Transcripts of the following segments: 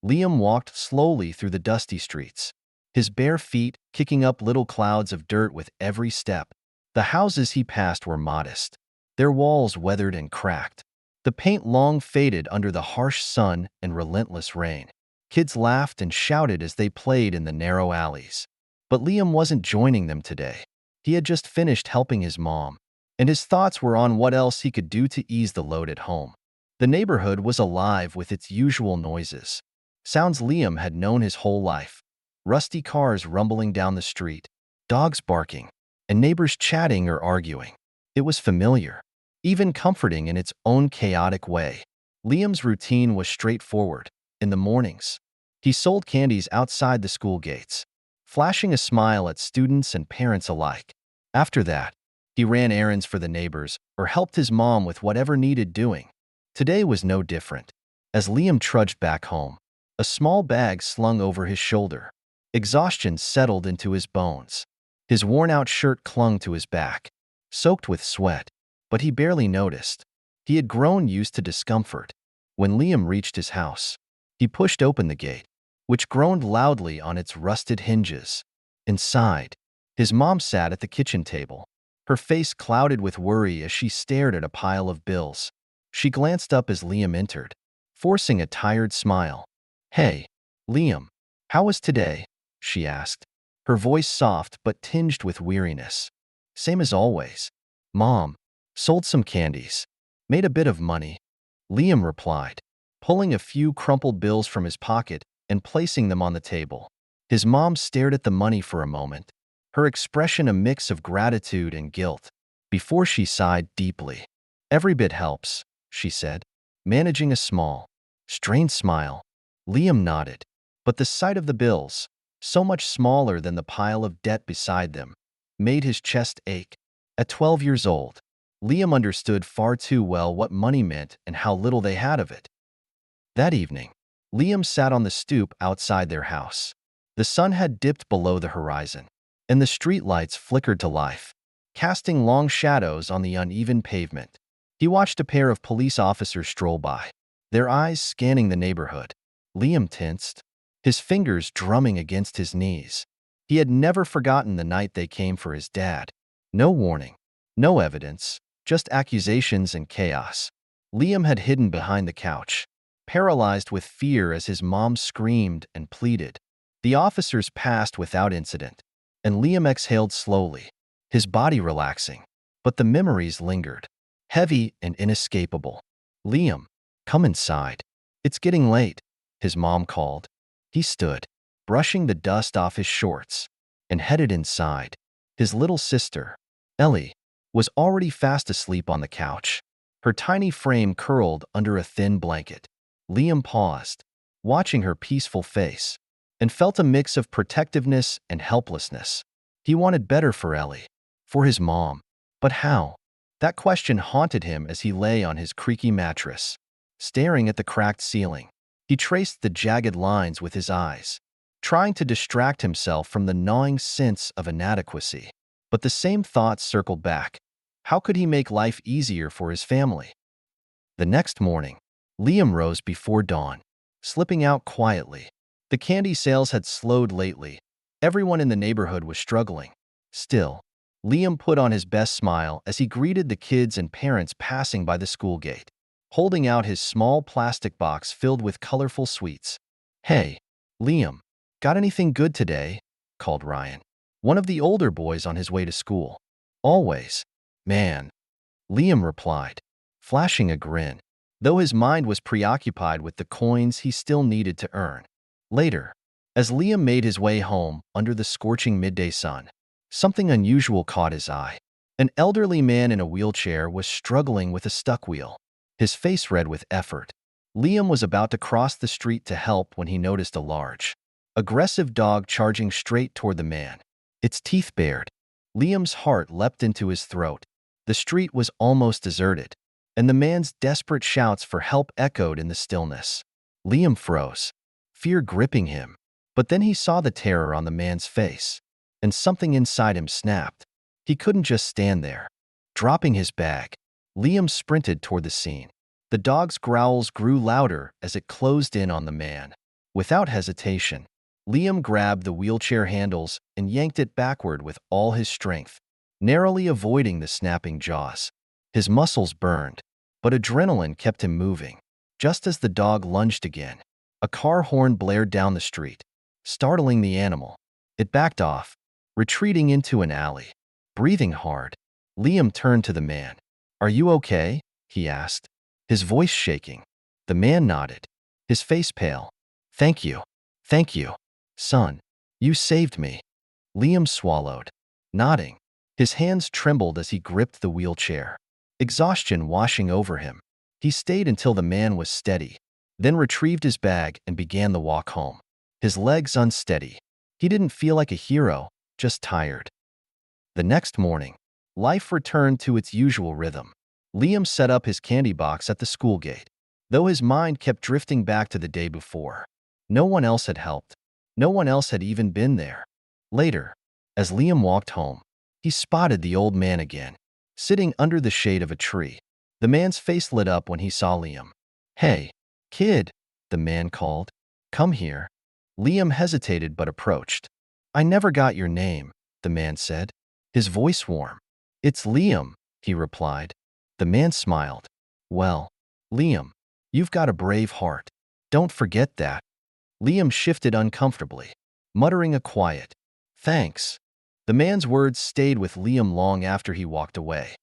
Liam walked slowly through the dusty streets, his bare feet kicking up little clouds of dirt with every step. The houses he passed were modest, their walls weathered and cracked, the paint long faded under the harsh sun and relentless rain. Kids laughed and shouted as they played in the narrow alleys. But Liam wasn't joining them today. He had just finished helping his mom, and his thoughts were on what else he could do to ease the load at home. The neighborhood was alive with its usual noises, sounds Liam had known his whole life. Rusty cars rumbling down the street, dogs barking, and neighbors chatting or arguing. It was familiar, even comforting in its own chaotic way. Liam's routine was straightforward. In the mornings, he sold candies outside the school gates, flashing a smile at students and parents alike. After that, he ran errands for the neighbors or helped his mom with whatever needed doing. Today was no different. As Liam trudged back home, a small bag slung over his shoulder. Exhaustion settled into his bones. His worn-out shirt clung to his back, soaked with sweat, but he barely noticed. He had grown used to discomfort. When Liam reached his house, he pushed open the gate, which groaned loudly on its rusted hinges. Inside, his mom sat at the kitchen table, her face clouded with worry as she stared at a pile of bills. She glanced up as Liam entered, forcing a tired smile. "Hey, Liam, how was today?" she asked, her voice soft but tinged with weariness. "Same as always. Mom, sold some candies, made a bit of money," Liam replied, pulling a few crumpled bills from his pocket and placing them on the table. His mom stared at the money for a moment, her expression a mix of gratitude and guilt, before she sighed deeply. "Every bit helps," she said, managing a small, strained smile. Liam nodded, but the sight of the bills, so much smaller than the pile of debt beside them, made his chest ache. At 12 years old, Liam understood far too well what money meant and how little they had of it. That evening, Liam sat on the stoop outside their house. The sun had dipped below the horizon, and the streetlights flickered to life, casting long shadows on the uneven pavement. He watched a pair of police officers stroll by, their eyes scanning the neighborhood. Liam tensed, his fingers drumming against his knees. He had never forgotten the night they came for his dad. No warning, no evidence, just accusations and chaos. Liam had hidden behind the couch, paralyzed with fear as his mom screamed and pleaded. The officers passed without incident, and Liam exhaled slowly, his body relaxing. But the memories lingered, heavy and inescapable. "Liam, come inside. It's getting late," his mom called. He stood, brushing the dust off his shorts, and headed inside. His little sister, Ellie, was already fast asleep on the couch, her tiny frame curled under a thin blanket. Liam paused, watching her peaceful face, and felt a mix of protectiveness and helplessness. He wanted better for Ellie, for his mom. But how? That question haunted him as he lay on his creaky mattress, staring at the cracked ceiling. He traced the jagged lines with his eyes, trying to distract himself from the gnawing sense of inadequacy. But the same thoughts circled back. How could he make life easier for his family? The next morning, Liam rose before dawn, slipping out quietly. The candy sales had slowed lately. Everyone in the neighborhood was struggling. Still, Liam put on his best smile as he greeted the kids and parents passing by the school gate, holding out his small plastic box filled with colorful sweets. "Hey, Liam, got anything good today?" called Ryan, one of the older boys on his way to school. "Always, man," Liam replied, flashing a grin, though his mind was preoccupied with the coins he still needed to earn. Later, as Liam made his way home under the scorching midday sun, something unusual caught his eye. An elderly man in a wheelchair was struggling with a stuck wheel, his face red with effort. Liam was about to cross the street to help when he noticed a large, aggressive dog charging straight toward the man, its teeth bared. Liam's heart leapt into his throat. The street was almost deserted, and the man's desperate shouts for help echoed in the stillness. Liam froze, fear gripping him. But then he saw the terror on the man's face, and something inside him snapped. He couldn't just stand there. Dropping his bag, Liam sprinted toward the scene. The dog's growls grew louder as it closed in on the man. Without hesitation, Liam grabbed the wheelchair handles and yanked it backward with all his strength, narrowly avoiding the snapping jaws. His muscles burned, but adrenaline kept him moving. Just as the dog lunged again, a car horn blared down the street, startling the animal. It backed off, retreating into an alley. Breathing hard, Liam turned to the man. "Are you okay?" he asked, his voice shaking. The man nodded, his face pale. "Thank you. Thank you, son. You saved me." Liam swallowed, nodding. His hands trembled as he gripped the wheelchair, exhaustion washing over him. He stayed until the man was steady, then retrieved his bag and began the walk home, his legs unsteady. He didn't feel like a hero, just tired. The next morning, life returned to its usual rhythm. Liam set up his candy box at the school gate, though his mind kept drifting back to the day before. No one else had helped. No one else had even been there. Later, as Liam walked home, he spotted the old man again, sitting under the shade of a tree. The man's face lit up when he saw Liam. "Hey, kid," the man called. "Come here." Liam hesitated but approached. "I never got your name," the man said, his voice warm. "It's Liam," he replied. The man smiled. "Well, Liam, you've got a brave heart. Don't forget that." Liam shifted uncomfortably, muttering a quiet, "Thanks." The man's words stayed with Liam long after he walked away.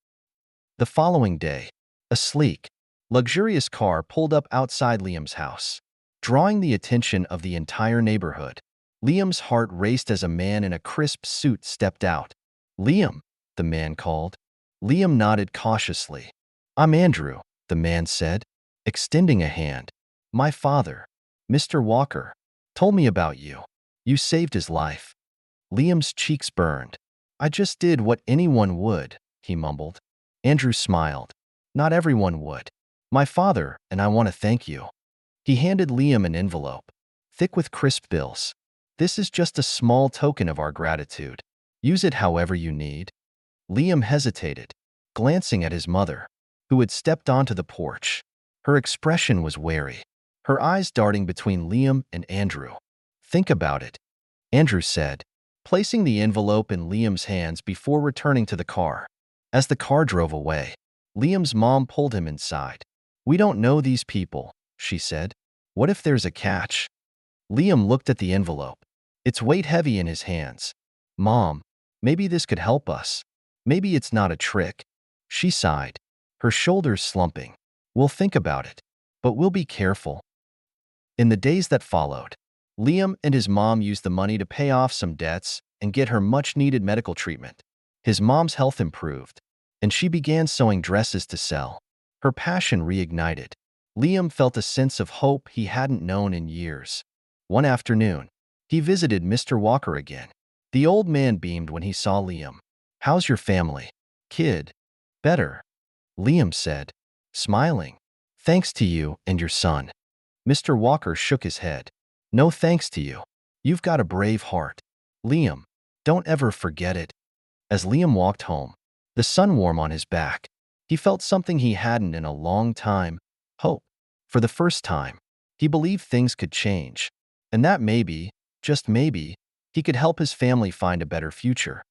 The following day, a sleek, luxurious car pulled up outside Liam's house, drawing the attention of the entire neighborhood. Liam's heart raced as a man in a crisp suit stepped out. "Liam," the man called. Liam nodded cautiously. "I'm Andrew," the man said, extending a hand. "My father, Mr. Walker, told me about you. You saved his life." Liam's cheeks burned. "I just did what anyone would," he mumbled. Andrew smiled. "Not everyone would. My father and I want to thank you." He handed Liam an envelope, thick with crisp bills. "This is just a small token of our gratitude. Use it however you need." Liam hesitated, glancing at his mother, who had stepped onto the porch. Her expression was wary, her eyes darting between Liam and Andrew. "Think about it," Andrew said, placing the envelope in Liam's hands before returning to the car. As the car drove away, Liam's mom pulled him inside. "We don't know these people," she said. "What if there's a catch?" Liam looked at the envelope, its weight heavy in his hands. "Mom, maybe this could help us. Maybe it's not a trick." She sighed, her shoulders slumping. "We'll think about it, but we'll be careful." In the days that followed, Liam and his mom used the money to pay off some debts and get her much-needed medical treatment. His mom's health improved, and she began sewing dresses to sell. Her passion reignited. Liam felt a sense of hope he hadn't known in years. One afternoon, he visited Mr. Walker again. The old man beamed when he saw Liam. "How's your family, kid?" "Better," Liam said, smiling. "Thanks to you and your son." Mr. Walker shook his head. "No thanks to you. You've got a brave heart, Liam. Don't ever forget it." As Liam walked home, the sun warm on his back, he felt something he hadn't in a long time: hope. For the first time, he believed things could change, and that maybe, just maybe, he could help his family find a better future.